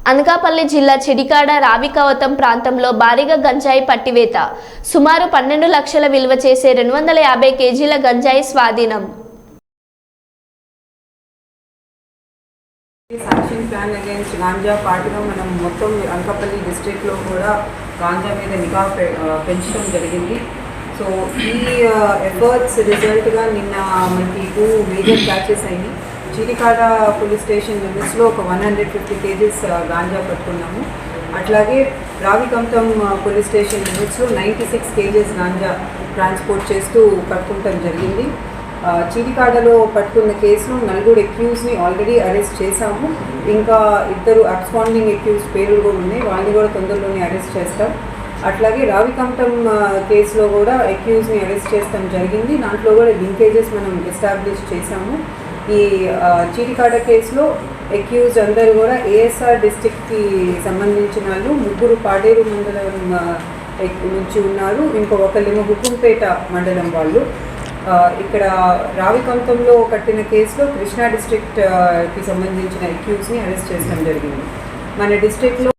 అనకాపల్లి జిల్లా చిడికాడ రావికవతం ప్రాంతంలో భారీగా గంజాయి పట్టివేత. సుమారు 12 లక్షల విలువ చేసే 250 కేజీల గంజాయి స్వాధీనం. యాక్షన్ ప్లాన్ అగైన్స్ గాంజా పాటుగా మనం మొత్తం అనకాపల్లి డిస్ట్రిక్ట్లో కూడా గాంజా మీద నిఘా పెంచడం జరిగింది. సో ఈ ఎఫర్ట్స్ రిజల్ట్గా నిన్న మనకి 2 మేజర్ క్యాచెస్ అయ్యి చిడికాడ పోలీస్ స్టేషన్ లిమిట్స్లో ఒక 150 కేజీస్ గాంజా పట్టుకున్నాము. అట్లాగే రావికంతం పోలీస్ స్టేషన్ లిమిట్స్లో 96 కేజీస్ గాంజా ట్రాన్స్పోర్ట్ చేస్తూ పట్టుకుంటాం జరిగింది. చిడికాడలో పట్టుకున్న కేసులో 4 అక్యూజ్ని ఆల్రెడీ అరెస్ట్ చేశాము. ఇంకా 2 అబ్స్కాండింగ్ అక్యూజ్ పేర్లు కూడా ఉన్నాయి, వాళ్ళని కూడా తొందరలోనే అరెస్ట్ చేస్తాం. అట్లాగే రావికంఠం కేసులో కూడా అక్యూజ్ని అరెస్ట్ చేస్తాం జరిగింది. దాంట్లో కూడా లింకేజెస్ మనం ఎస్టాబ్లిష్ చేశాము. ఈ చిడికాడ కేసులో అక్యూజ్ అందరూ కూడా ఏఎస్ఆర్ డిస్ట్రిక్ట్కి సంబంధించిన వాళ్ళు 3 పాడేరు మండలం నుంచి ఉన్నారు, ఒకళ్ళేమో హుకుంపేట మండలం వాళ్ళు. ఇక్కడ రావికంఠంలో కట్టిన కేసులో కృష్ణా డిస్ట్రిక్ట్కి సంబంధించిన అక్యూజ్ని అరెస్ట్ చేయడం జరిగింది. మన డిస్ట్రిక్ట్లో